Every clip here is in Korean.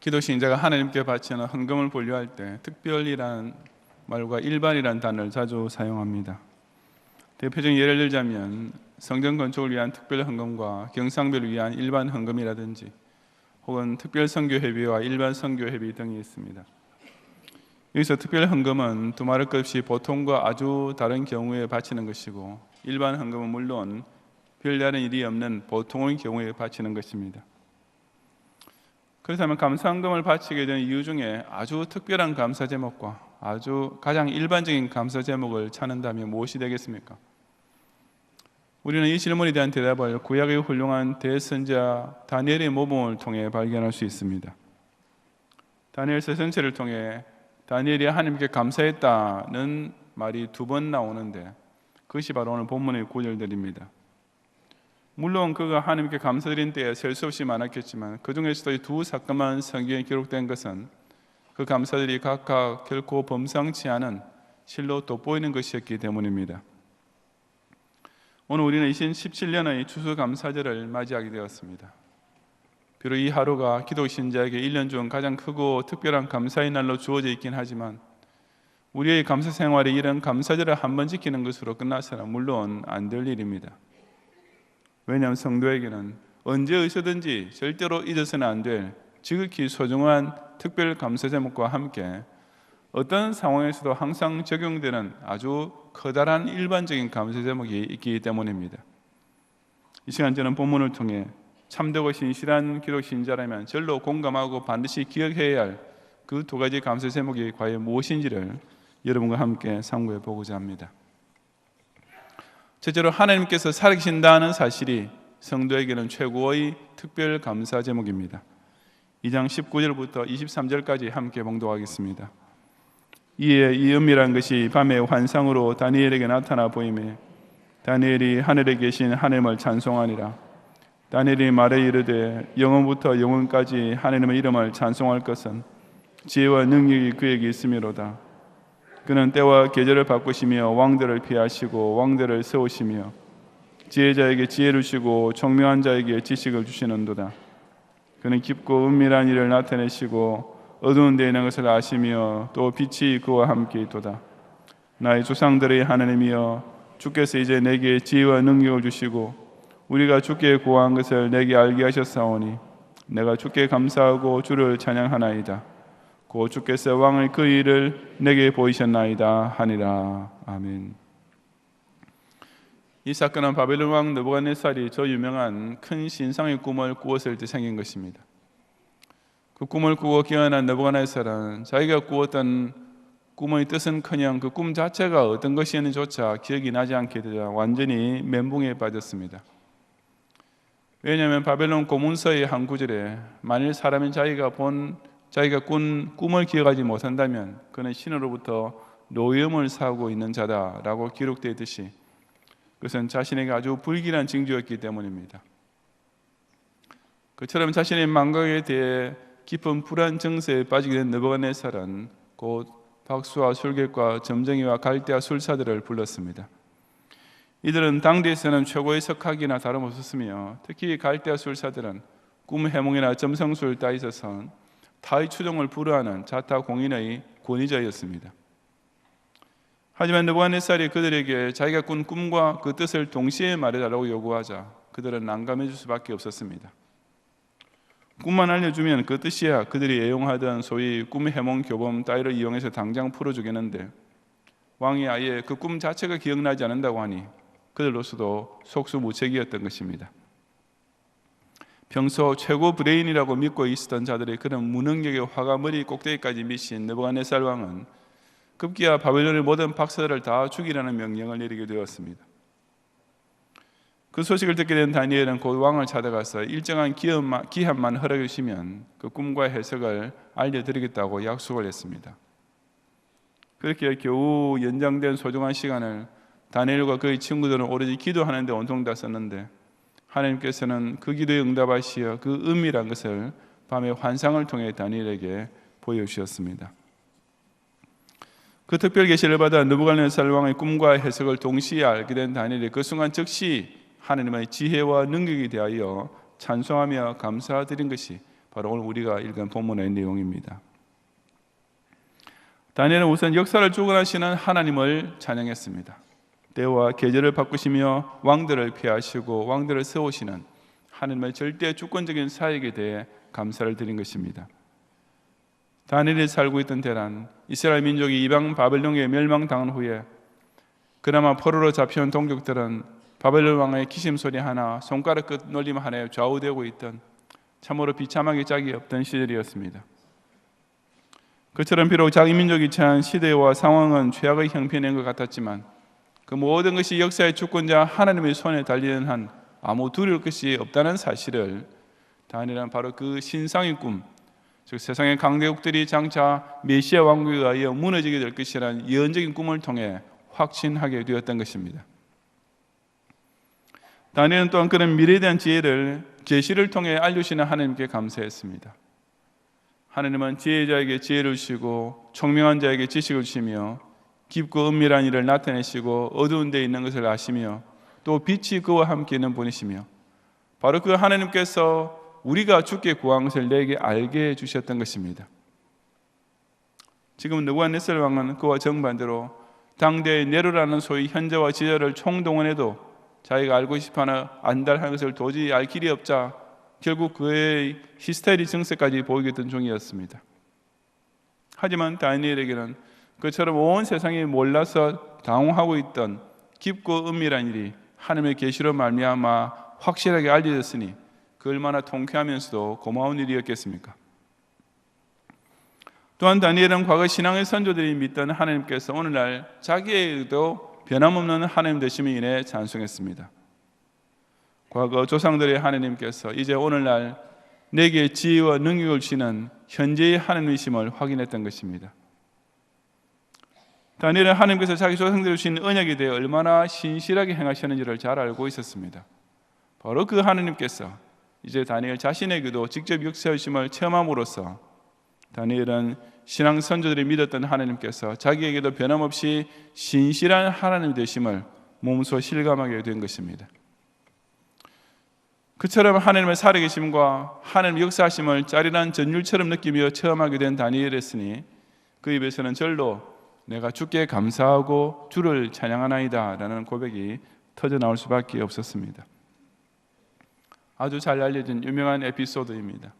기도 신자가 하나님께 바치는 헌금을 분류할 때 특별이라는 말과 일반이라는 단어를 자주 사용합니다. 대표적인 예를 들자면 성전 건축을 위한 특별 헌금과 경상별을 위한 일반 헌금이라든지 혹은 특별 선교회비와 일반 선교회비 등이 있습니다. 여기서 특별 헌금은 두말할 것 없이 보통과 아주 다른 경우에 바치는 것이고, 일반 헌금은 물론 별다른 일이 없는 보통의 경우에 바치는 것입니다. 그렇다면 감사헌금을 바치게 된 이유 중에 아주 특별한 감사 제목과 아주 가장 일반적인 감사 제목을 찾는다면 무엇이 되겠습니까? 우리는 이 질문에 대한 대답을 구약의 훌륭한 대선자 다니엘의 모범을 통해 발견할 수 있습니다. 다니엘서 전체를 통해 다니엘이 하나님께 감사했다는 말이 2번 나오는데 그것이 바로 오늘 본문의 구절들입니다. 물론 그가 하나님께 감사드린 때에 셀 수 없이 많았겠지만 그 중에서도 이 2 사건만 성경에 기록된 것은 그 감사들이 각각 결코 범상치 않은 실로 돋보이는 것이었기 때문입니다. 오늘 우리는 2017년의 추수감사절을 맞이하게 되었습니다. 비록 이 하루가 기도 신자에게 1년 중 가장 크고 특별한 감사의 날로 주어져 있긴 하지만 우리의 감사 생활에 이런 감사절을 한 번 지키는 것으로 끝나서는 물론 안 될 일입니다. 왜냐하면 성도에게는 언제 어디서든지 절대로 잊어서는 안 될 지극히 소중한 특별 감사 제목과 함께 어떤 상황에서도 항상 적용되는 아주 커다란 일반적인 감사 제목이 있기 때문입니다. 이 시간 저는 본문을 통해 참되고 신실한 기도 신자라면 절로 공감하고 반드시 기억해야 할 그 2가지 감사 제목이 과연 무엇인지를 여러분과 함께 상고해 보고자 합니다. 첫째로 하나님께서 살아계신다는 사실이 성도에게는 최고의 특별 감사 제목입니다. 2장 19절부터 23절까지 함께 봉독하겠습니다. 이에 이 은밀한 것이 밤의 환상으로 다니엘에게 나타나 보이매 다니엘이 하늘에 계신 하나님을 찬송하니라. 다니엘이 말해 이르되 영원부터 영원까지 하나님의 이름을 찬송할 것은 지혜와 능력이 그에게 있음이로다. 그는 때와 계절을 바꾸시며 왕들을 피하시고 왕들을 세우시며 지혜자에게 지혜를 주시고 총명한 자에게 지식을 주시는도다. 그는 깊고 은밀한 일을 나타내시고 어두운 데에 있는 것을 아시며 또 빛이 그와 함께 있도다. 나의 조상들의 하나님이여 주께서 이제 내게 지혜와 능력을 주시고 우리가 주께 구한 것을 내게 알게 하셨사오니 내가 주께 감사하고 주를 찬양하나이다. 고 주께서 왕의 그 일을 내게 보이셨나이다 하니라. 아멘. 이 사건은 바벨론 왕 느부갓네살이 저 유명한 큰 신상의 꿈을 꾸었을 때 생긴 것입니다. 그 꿈을 꾸고 깨어난 느부갓네살은 자기가 꾸었던 꿈의 뜻은커녕 그 꿈 자체가 어떤 것이었는지조차 기억이 나지 않게 되자 완전히 멘붕에 빠졌습니다. 왜냐하면 바벨론 고문서의 한 구절에 만일 사람이 자기가 꾼 꿈을 기억하지 못한다면 그는 신으로부터 노염을 사고 있는 자다라고 기록되어 있듯이 그것은 자신에게 아주 불길한 징조였기 때문입니다. 그처럼 자신의 망각에 대해 깊은 불안 정세에 빠지게 된 느부갓네살은 곧 박수와 술객과 점쟁이와 갈대아 술사들을 불렀습니다. 이들은 당대에서는 최고의 석학이나 다름없었으며 특히 갈대아 술사들은 꿈 해몽이나 점성술 따위서선 타의 추종을 불허하는 자타공인의 권위자였습니다. 하지만 느부갓네살이 그들에게 자기가 꾼 꿈과 그 뜻을 동시에 말해달라고 요구하자 그들은 난감해질 수밖에 없었습니다. 꿈만 알려주면 그 뜻이야 그들이 애용하던 소위 꿈 해몽 교범 따위를 이용해서 당장 풀어주겠는데 왕이 아예 그 꿈 자체가 기억나지 않는다고 하니 그들로서도 속수무책이었던 것입니다. 평소 최고 브레인이라고 믿고 있었던 자들의 그런 무능력의 화가 머리 꼭대기까지 미친 느부갓네살 왕은 급기야 바벨론의 모든 박사들을 다 죽이라는 명령을 내리게 되었습니다. 그 소식을 듣게 된 다니엘은 곧 왕을 찾아가서 일정한 기한만 허락해 주시면 그 꿈과 해석을 알려드리겠다고 약속을 했습니다. 그렇게 겨우 연장된 소중한 시간을 다니엘과 그의 친구들은 오로지 기도하는 데 온통 다 썼는데 하나님께서는 그 기도에 응답하시어 그 은밀한 것을 밤의 환상을 통해 다니엘에게 보여주셨습니다. 그 특별 계시를 받아 느부갓네살 왕의 꿈과 해석을 동시에 알게 된 다니엘이 그 순간 즉시 하나님의 지혜와 능력에 대하여 찬송하며 감사드린 것이 바로 오늘 우리가 읽은 본문의 내용입니다. 다니엘은 우선 역사를 주관하시는 하나님을 찬양했습니다. 때와 계절을 바꾸시며 왕들을 폐하시고 왕들을 세우시는 하나님의 절대 주권적인 사역에 대해 감사를 드린 것입니다. 다니엘이 살고 있던 때란 이스라엘 민족이 이방 바벨론에 멸망당한 후에 그나마 포로로 잡혀온 동족들은 바벨론 왕의 기심소리 하나, 손가락 끝 놀림 하나에 좌우되고 있던 참으로 비참하게 짝이 없던 시절이었습니다. 그처럼 비록 자기 민족이 처한 시대와 상황은 최악의 형편인 것 같았지만 그 모든 것이 역사의 주권자 하나님의 손에 달리는 한 아무 두려울 것이 없다는 사실을 다니엘은 바로 그 신상의 꿈, 즉 세상의 강대국들이 장차 메시아 왕국에 의하여 무너지게 될 것이라는 예언적인 꿈을 통해 확신하게 되었던 것입니다. 다니엘은 또한 그런 미래에 대한 지혜를 계시를 통해 알려주시는 하나님께 감사했습니다. 하나님은 지혜자에게 지혜를 주시고 총명한 자에게 지식을 주시며 깊고 은밀한 일을 나타내시고 어두운 데 있는 것을 아시며 또 빛이 그와 함께 있는 분이시며 바로 그 하나님께서 우리가 주께 구한 것을 내게 알게 해주셨던 것입니다. 지금 느부갓네살 왕은 그와 정반대로 당대의 네로라는 소위 현자와 지자를 총동원해도 자기가 알고 싶어하나 안달한 것을 도저히 알 길이 없자 결국 그의 히스테리 증세까지 보이게 된 중이었습니다. 하지만 다니엘에게는 그처럼 온 세상이 몰라서 당황하고 있던 깊고 은밀한 일이 하나님의 계시로 말미암아 확실하게 알려졌으니 그 얼마나 통쾌하면서도 고마운 일이었겠습니까? 또한 다니엘은 과거 신앙의 선조들이 믿던 하나님께서 오늘날 자기에게도 변함없는 하나님 되심을 인해 찬송했습니다. 과거 조상들의 하나님께서 이제 오늘날 내게 지혜와 능력을 주시는 현재의 하나님이심을 확인했던 것입니다. 다니엘은 하나님께서 자기 조상들을 주신 언약에 대해 얼마나 신실하게 행하셨는지를 잘 알고 있었습니다. 바로 그 하나님께서 이제 다니엘 자신에게도 직접 역사하심을 체험함으로써 다니엘은 신앙 선조들이 믿었던 하나님께서 자기에게도 변함없이 신실한 하나님 되심을 몸소 실감하게 된 것입니다. 그처럼 하나님의 살아계심과 하나님의 역사하심을 짜릿한 전율처럼 느끼며 체험하게 된 다니엘이었으니 그 입에서는 절로 내가 주께 감사하고 주를 찬양하나이다 라는 고백이 터져나올 수밖에 없었습니다. 아주 잘 알려진 유명한 에피소드입니다.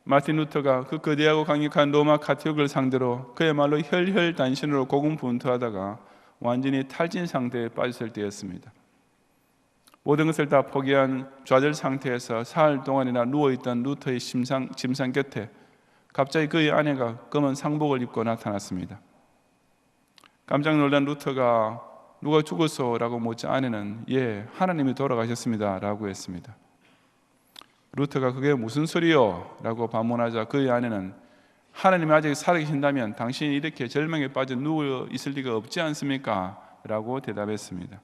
마틴 루터가 그 거대하고 강력한 로마 카톨릭을 상대로 그야말로 혈혈단신으로 고군분투하다가 완전히 탈진 상태에 빠졌을 때였습니다. 모든 것을 다 포기한 좌절 상태에서 사흘 동안이나 누워있던 루터의 침상 곁에 갑자기 그의 아내가 검은 상복을 입고 나타났습니다. 깜짝 놀란 루터가 누가 죽었어? 라고 묻자 아내는 예, 하나님이 돌아가셨습니다 라고 했습니다. 루터가 그게 무슨 소리요? 라고 반문하자 그의 아내는 하나님이 아직 살아계신다면 당신이 이렇게 절망에 빠져 누워 있을 리가 없지 않습니까? 라고 대답했습니다.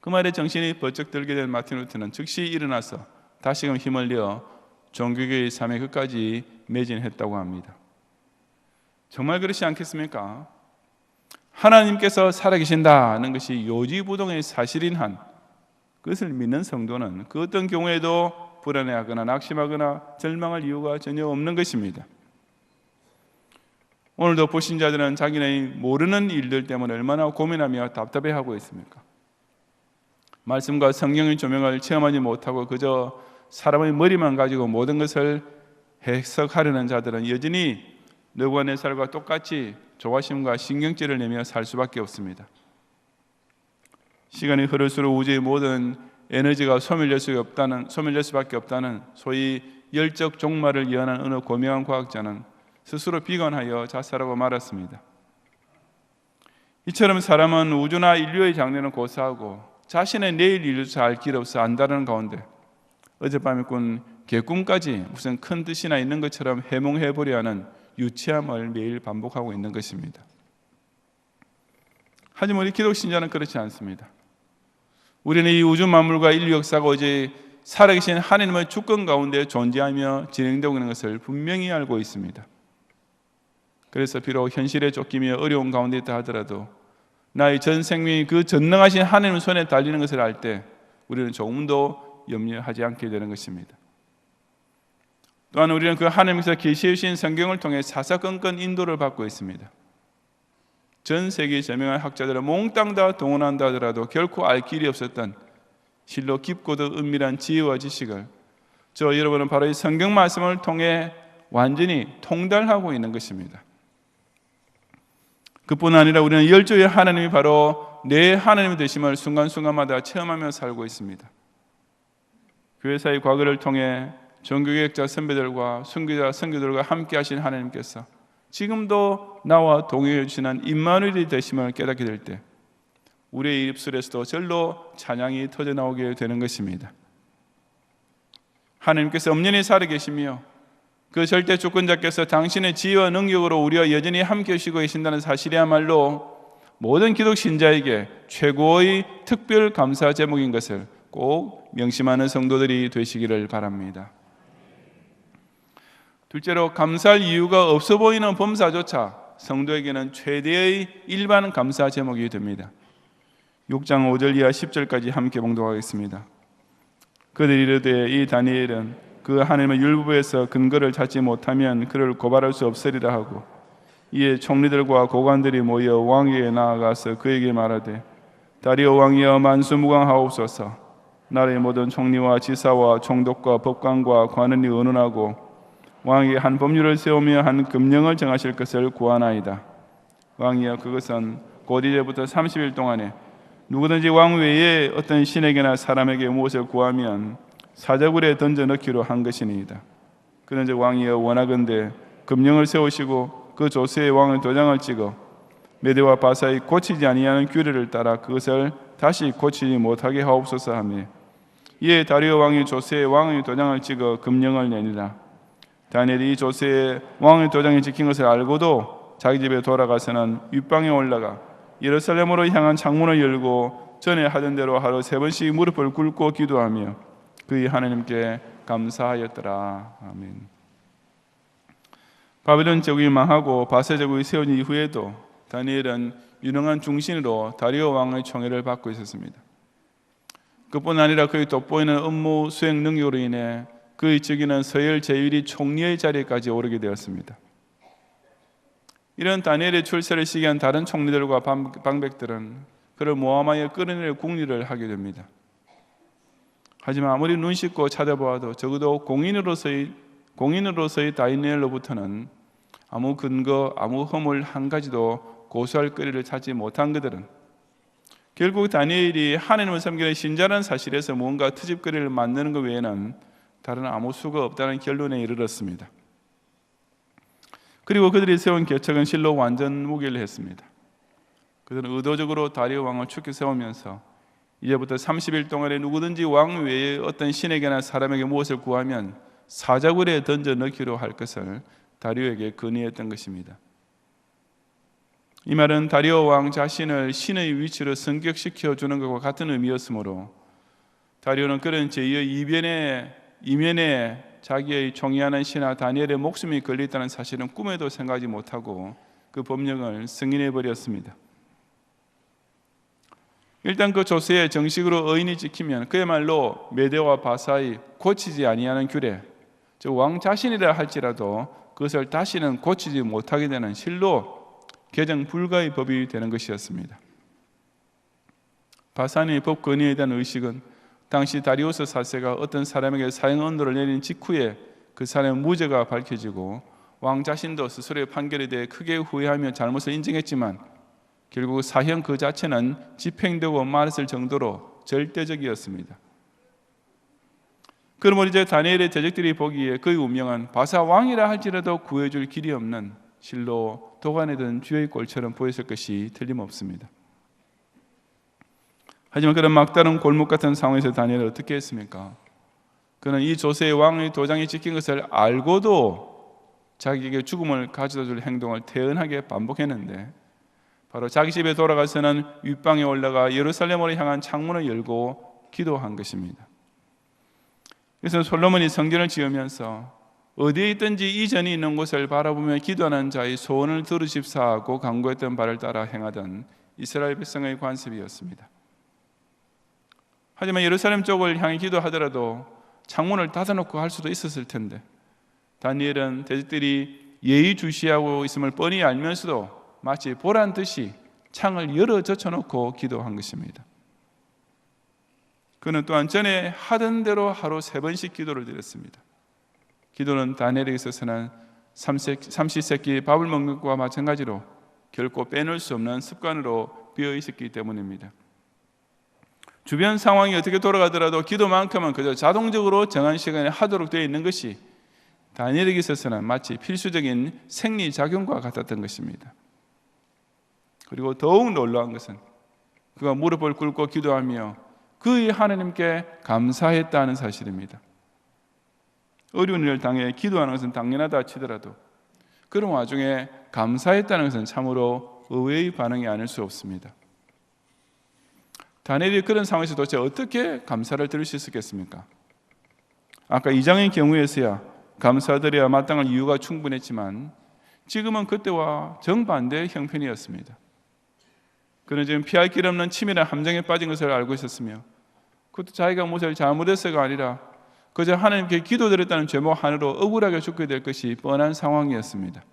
그 말에 정신이 번쩍 들게 된 마틴 루터는 즉시 일어나서 다시금 힘을 내어 종교계의 삶에 끝까지 매진했다고 합니다. 정말 그렇지 않겠습니까? 하나님께서 살아계신다는 것이 요지부동의 사실인 한 그것을 믿는 성도는 그 어떤 경우에도 불안해하거나 낙심하거나 절망할 이유가 전혀 없는 것입니다. 오늘도 불신자들은 자기네 모르는 일들 때문에 얼마나 고민하며 답답해하고 있습니까? 말씀과 성경의 조명을 체험하지 못하고 그저 사람의 머리만 가지고 모든 것을 해석하려는 자들은 여전히 느부갓네살과 똑같이 조바심과 신경질을 내며 살 수밖에 없습니다. 시간이 흐를수록 우주의 모든 에너지가 소멸될 수밖에 없다는 소위 열적 종말을 예언한 어느 고명한 과학자는 스스로 비관하여 자살하고 말았습니다. 이처럼 사람은 우주나 인류의 장래는 고사하고 자신의 내일 일조차 알 길 없어 안다는 가운데 어젯밤에 꾼 개꿈까지 무슨 큰 뜻이나 있는 것처럼 해몽해보려 하는 유치함을 매일 반복하고 있는 것입니다. 하지만 우리 기독신자는 그렇지 않습니다. 우리는 이 우주 만물과 인류 역사가 어제 살아계신 하나님의 주권 가운데 존재하며 진행되고 있는 것을 분명히 알고 있습니다. 그래서 비록 현실에 쫓기며 어려운 가운데 있다 하더라도 나의 전 생명이 그 전능하신 하나님의 손에 달리는 것을 알 때 우리는 조금도 염려하지 않게 되는 것입니다. 또한 우리는 그 하나님께서 계시해 주신 성경을 통해 사사건건 인도를 받고 있습니다. 전 세계 저명한 학자들은 몽땅 다 동원한다 하더라도 결코 알 길이 없었던 실로 깊고도 은밀한 지혜와 지식을 저 여러분은 바로 이 성경 말씀을 통해 완전히 통달하고 있는 것입니다. 그뿐 아니라 우리는 열조의 하나님이 바로 내 하나님이 되심을 순간순간마다 체험하며 살고 있습니다. 교회사의 과거를 통해 종교개혁자 선배들과 순교자 선교들과 함께 하신 하나님께서 지금도 나와 동행해 주시는 임마누엘이 되심을 깨닫게 될 때 우리의 입술에서도 절로 찬양이 터져나오게 되는 것입니다. 하나님께서 엄연히 살아계시며 그 절대 주권자께서 당신의 지혜와 능력으로 우리와 여전히 함께 하시고 계신다는 사실이야말로 모든 기독 신자에게 최고의 특별 감사 제목인 것을 꼭 명심하는 성도들이 되시기를 바랍니다. 둘째로, 감사할 이유가 없어 보이는 범사조차 성도에게는 최대의 일반 감사 제목이 됩니다. 6장 5절 이하 10절까지 함께 봉독하겠습니다. 그들이 이르되 이 다니엘은 그 하나님의 율법에서 근거를 찾지 못하면 그를 고발할 수 없으리라 하고, 이에 총리들과 고관들이 모여 왕에게 나아가서 그에게 말하되 다리오 왕이여 만수무강하옵소서. 나라의 모든 총리와 지사와 총독과 법관과 관원이 의논하고 왕에게 한 법률을 세우며 한 금령을 정하실 것을 구하나이다. 왕이여, 그것은 곧 이제부터 30일 동안에 누구든지 왕 외에 어떤 신에게나 사람에게 무엇을 구하면 사자굴에 던져 넣기로 한 것이니이다. 그런즉 왕이여, 원하건대 금령을 세우시고 그 조세의 왕의 도장을 찍어 메대와 바사의 고치지 아니하는 규례를 따라 그것을 다시 고치지 못하게 하옵소서 하며, 이에 다리오 왕이 조세의 왕의 도장을 찍어 금령을 내니라. 다니엘이 조세의 왕의 도장이 찍힌 것을 알고도 자기 집에 돌아가서는 윗방에 올라가 예루살렘으로 향한 창문을 열고 전에 하던 대로 하루 3번씩 무릎을 꿇고 기도하며 그의 하나님께 감사하였더라. 아멘. 바벨론 제국이 망하고 바사 제국이 세운 이후에도 다니엘은 유능한 중신으로 다리오 왕의 총애를 받고 있었습니다. 그뿐 아니라 그의 돋보이는 업무 수행 능력으로 인해 그의 즉위는 서열 제1위 총리의 자리까지 오르게 되었습니다. 이런 다니엘의 출세를 시기한 다른 총리들과 방백들은 그를 모함하여 끌어낼 궁리를 하게 됩니다. 하지만 아무리 눈 씻고 찾아보아도 적어도 공인으로서의 다니엘로부터는 아무 근거, 아무 허물 한 가지도 고소할 거리를 찾지 못한 그들은 결국 다니엘이 하나님을 섬기는 신자라는 사실에서 뭔가 트집거리를 만드는 것 외에는 다른 아무 수가 없다는 결론에 이르렀습니다. 그리고 그들이 세운 계책은 실로 완전 무결했습니다. 그들은 의도적으로 다리오 왕을 죽게 세우면서 이제부터 30일 동안에 누구든지 왕 외에 어떤 신에게나 사람에게 무엇을 구하면 사자굴에 던져 넣기로 할 것을 다리오에게 건의했던 것입니다. 이 말은 다리오 왕 자신을 신의 위치로 승격시켜 주는 것과 같은 의미였으므로 다리오는 그런 제2의 이면에 자기의 총애하는 신하 다니엘의 목숨이 걸려있다는 사실은 꿈에도 생각하지 못하고 그 법령을 승인해 버렸습니다. 일단 그 조세에 정식으로 의인이 찍히면 그야말로 메대와 바사의 고치지 아니하는 규례, 즉 왕 자신이라 할지라도 그것을 다시는 고치지 못하게 되는 실로 개정 불가의 법이 되는 것이었습니다. 바산의 법 건의에 대한 의식은 당시 다리우스 4세가 어떤 사람에게 사형 언도를 내린 직후에 그 사람의 무죄가 밝혀지고 왕 자신도 스스로의 판결에 대해 크게 후회하며 잘못을 인정했지만 결국 사형 그 자체는 집행되고 말았을 정도로 절대적이었습니다. 그러므로 이제 다니엘의 대적들이 보기에 그의 운명은 바사 왕이라 할지라도 구해줄 길이 없는 실로 도관에 든 쥐의 꼴처럼 보였을 것이 틀림없습니다. 하지만 그런 막다른 골목 같은 상황에서 다니엘은 어떻게 했습니까? 그는 이 조세의 왕의 도장이 찍힌 것을 알고도 자기에게 죽음을 가져다 줄 행동을 태연하게 반복했는데 바로 자기 집에 돌아가서는 윗방에 올라가 예루살렘으로 향한 창문을 열고 기도한 것입니다. 그래서 솔로몬이 성전을 지으면서 어디에 있든지 이전이 있는 곳을 바라보며 기도하는 자의 소원을 들으십사 하고 강구했던 바를 따라 행하던 이스라엘 백성의 관습이었습니다. 하지만 예루살렘 쪽을 향해 기도하더라도 창문을 닫아놓고 할 수도 있었을 텐데 다니엘은 대적들이 예의주시하고 있음을 뻔히 알면서도 마치 보란 듯이 창을 열어 젖혀놓고 기도한 것입니다. 그는 또한 전에 하던 대로 하루 3번씩 기도를 드렸습니다. 기도는 다니엘에게 있어서는 삼시세끼 밥을 먹는 것과 마찬가지로 결코 빼놓을 수 없는 습관으로 비어 있었기 때문입니다. 주변 상황이 어떻게 돌아가더라도 기도만큼은 그저 자동적으로 정한 시간에 하도록 되어 있는 것이 다니엘에게 있어서는 마치 필수적인 생리작용과 같았던 것입니다. 그리고 더욱 놀라운 것은 그가 무릎을 꿇고 기도하며 그의 하나님께 감사했다는 사실입니다. 어려운 일을 당해 기도하는 것은 당연하다 치더라도 그런 와중에 감사했다는 것은 참으로 의외의 반응이 아닐 수 없습니다. 다니엘이 그런 상황에서 도대체 어떻게 감사를 드릴 수 있었겠습니까? 아까 2장의 경우에서야 감사드려야 마땅할 이유가 충분했지만 지금은 그때와 정반대의 형편이었습니다. 그는 지금 피할 길 없는 치밀한 함정에 빠진 것을 알고 있었으며 그것도 자기가 무엇을 잘못해서가 아니라 그저 하나님께 기도드렸다는 죄목 하나로 억울하게 죽게 될 것이 뻔한 상황이었습니다.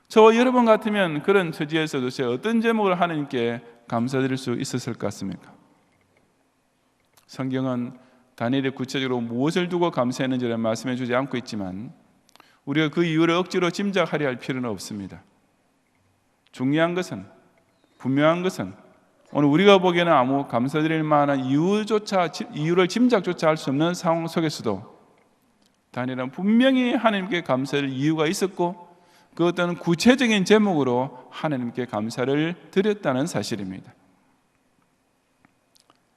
저와 여러분 같으면 그런 처지에서 도대체 어떤 제목을 하나님께 감사드릴 수 있었을 것 같습니까? 성경은 다니엘이 구체적으로 무엇을 두고 감사했는지를 말씀해 주지 않고 있지만 우리가 그 이유를 억지로 짐작하려 할 필요는 없습니다. 중요한 것은, 분명한 것은 오늘 우리가 보기에는 아무 감사드릴 만한 이유를 짐작조차 할 수 없는 상황 속에서도 다니엘은 분명히 하나님께 감사할 이유가 있었고 그 어떤 구체적인 제목으로 하나님께 감사를 드렸다는 사실입니다.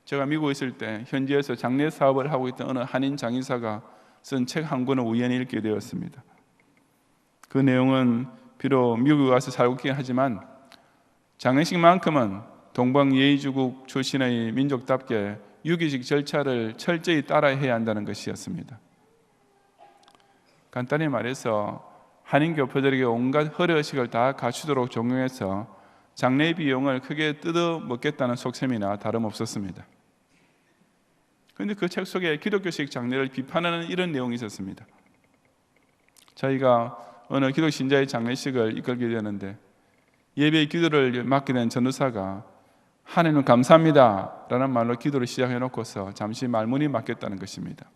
제가 미국에 있을 때 현지에서 장례 사업을 하고 있던 어느 한인 장의사가 쓴 책 한 권을 우연히 읽게 되었습니다. 그 내용은 비록 미국에 와서 살고 있긴 하지만 장례식만큼은 동방예의주국 출신의 민족답게 유기식 절차를 철저히 따라해야 한다는 것이었습니다. 간단히 말해서 한인 교포들에게 온갖 허례의식을 다 갖추도록 종용해서 장례 비용을 크게 뜯어 먹겠다는 속셈이나 다름없었습니다. 그런데 그 책 속에 기독교식 장례를 비판하는 이런 내용이 있었습니다. 자기가 어느 기독 신자의 장례식을 이끌게 되는데 예배 기도를 맡게 된 전도사가 하나님 감사합니다 라는 말로 기도를 시작해놓고서 잠시 말문이 막혔다는 것입니다.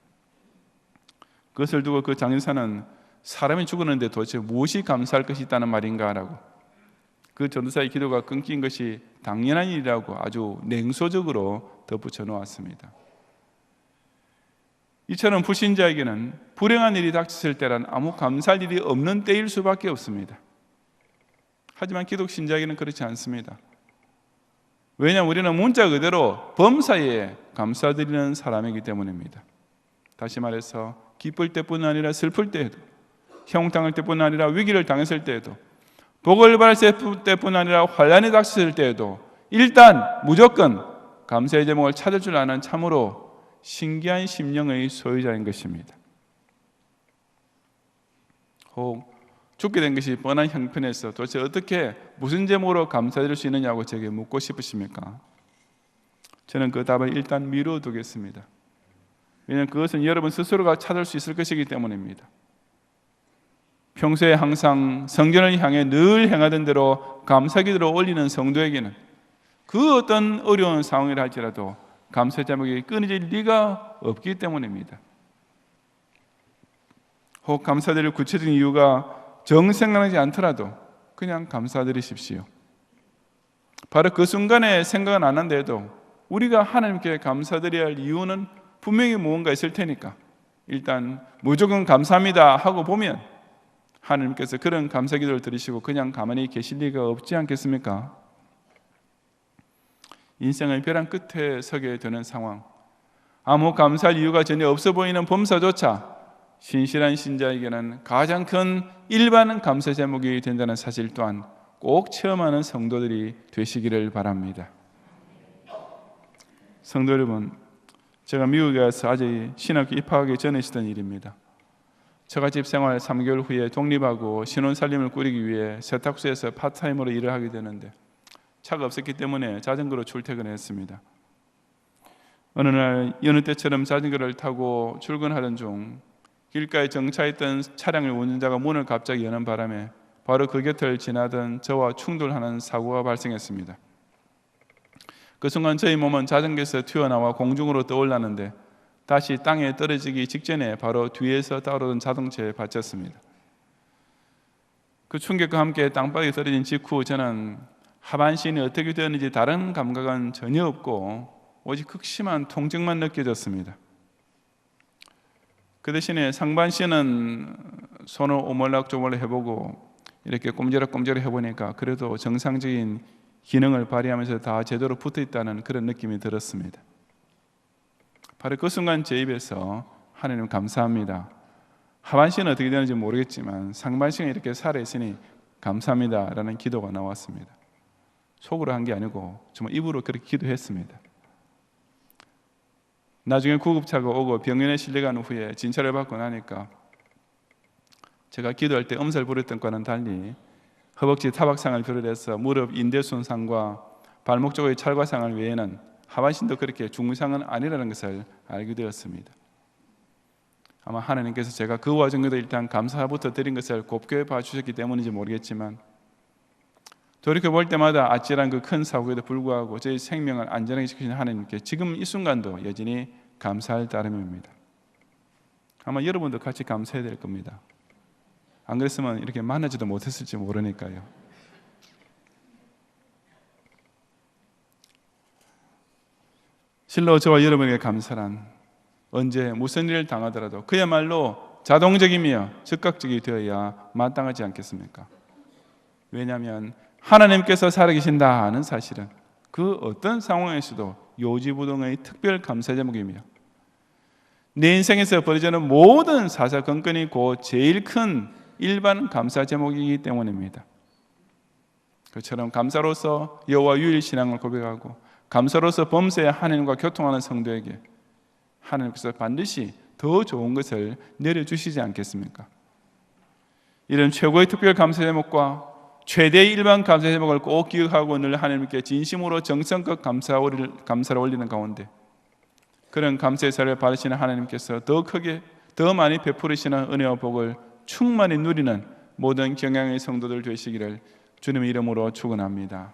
그것을 두고 그 장인사는 사람이 죽었는데 도대체 무엇이 감사할 것이 있다는 말인가 라고 그 전도사의 기도가 끊긴 것이 당연한 일이라고 아주 냉소적으로 덧붙여 놓았습니다. 이처럼 불신자에게는 불행한 일이 닥쳤을 때란 아무 감사할 일이 없는 때일 수밖에 없습니다. 하지만 기독 신자에게는 그렇지 않습니다. 왜냐하면 우리는 문자 그대로 범사에 감사드리는 사람이기 때문입니다. 다시 말해서 기쁠 때뿐 아니라 슬플 때에도, 형통할 때뿐 아니라 위기를 당했을 때에도, 복을 받을 때뿐 아니라 환난이 닥쳤을 때에도 일단 무조건 감사의 제목을 찾을 줄 아는 참으로 신기한 심령의 소유자인 것입니다. 혹 죽게 된 것이 뻔한 형편에서 도대체 어떻게 무슨 제목으로 감사드릴 수 있느냐고 제게 묻고 싶으십니까? 저는 그 답을 일단 미뤄두겠습니다. 왜냐하면 그것은 여러분 스스로가 찾을 수 있을 것이기 때문입니다. 평소에 항상 성전을 향해 늘 행하던 대로 감사기도를 올리는 성도에게는 그 어떤 어려운 상황이라 할지라도 감사 제목이 끊어질 리가 없기 때문입니다. 혹 감사드릴 구체적인 이유가 생각나지 않더라도 그냥 감사드리십시오. 바로 그 순간에 생각은 안 한데도 우리가 하나님께 감사드려야 할 이유는 분명히 무언가 있을 테니까 일단 무조건 감사합니다 하고 보면 하나님께서 그런 감사기도를 들으시고 그냥 가만히 계실 리가 없지 않겠습니까? 인생의 벼랑 끝에 서게 되는 상황, 아무 감사할 이유가 전혀 없어 보이는 범사조차 신실한 신자에게는 가장 큰 일반 감사 제목이 된다는 사실 또한 꼭 체험하는 성도들이 되시기를 바랍니다. 성도 여러분, 제가 미국에 가서 아직 신학교 입학하기 전에 있었던 일입니다. 처가집 생활 3개월 후에 독립하고 신혼살림을 꾸리기 위해 세탁소에서 파트타임으로 일을 하게 되는데 차가 없었기 때문에 자전거로 출퇴근했습니다. 어느 날 여느 때처럼 자전거를 타고 출근하던 중 길가에 정차했던 차량의 운전자가 문을 갑자기 여는 바람에 바로 그 곁을 지나던 저와 충돌하는 사고가 발생했습니다. 그 순간 저희 몸은 자전거에서 튀어나와 공중으로 떠올랐는데 다시 땅에 떨어지기 직전에 바로 뒤에서 따라오던 자동차에 받쳤습니다. 그 충격과 함께 땅바닥에 떨어진 직후 저는 하반신이 어떻게 되었는지 다른 감각은 전혀 없고 오직 극심한 통증만 느껴졌습니다. 그 대신에 상반신은 손을 오물락조물 해보고 이렇게 꼼지락꼼지락 해보니까 그래도 정상적인 기능을 발휘하면서 다 제대로 붙어있다는 그런 느낌이 들었습니다. 바로 그 순간 제 입에서 하나님 감사합니다. 하반신은 어떻게 되는지 모르겠지만 상반신이 이렇게 살아있으니 감사합니다 라는 기도가 나왔습니다. 속으로 한 게 아니고 정말 입으로 그렇게 기도했습니다. 나중에 구급차가 오고 병원에 실려간 후에 진찰을 받고 나니까 제가 기도할 때 엄살 부렸던 것과는 달리 허벅지 타박상을 비롯해서 무릎 인대 손상과 발목 쪽의 찰과상을 외에는 하반신도 그렇게 중상은 아니라는 것을 알게 되었습니다. 아마 하나님께서 제가 그 와중에도 일단 감사부터 드린 것을 곱게 봐주셨기 때문인지 모르겠지만 돌이켜볼 때마다 아찔한 그 큰 사고에도 불구하고 저희 생명을 안전하게 지키신 하나님께 지금 이 순간도 여전히 감사할 따름입니다. 아마 여러분도 같이 감사해야 될 겁니다. 안 그랬으면 이렇게 만나지도 못했을지 모르니까요. 실로 저와 여러분에게 감사란 언제 무슨 일을 당하더라도 그야말로 자동적이며 즉각적이 되어야 마땅하지 않겠습니까? 왜냐하면 하나님께서 살아계신다는 사실은 그 어떤 상황에서도 요지부동의 특별 감사 제목이며 내 인생에서 벌어지는 모든 사사건건이 곧 제일 큰 일반 감사 제목이기 때문입니다. 그처럼 감사로서 여호와 유일 신앙을 고백하고 감사로서 범사에 하나님과 교통하는 성도에게 하나님께서 반드시 더 좋은 것을 내려주시지 않겠습니까? 이런 최고의 특별 감사 제목과 최대의 일반 감사 제목을 꼭 기억하고 늘 하나님께 진심으로 정성껏 감사를 올리는 가운데 그런 감사의 사를 받으시는 하나님께서 더 크게 더 많이 베풀으시는 은혜와 복을 충만히 누리는 모든 경향의 성도들 되시기를 주님의 이름으로 축원합니다.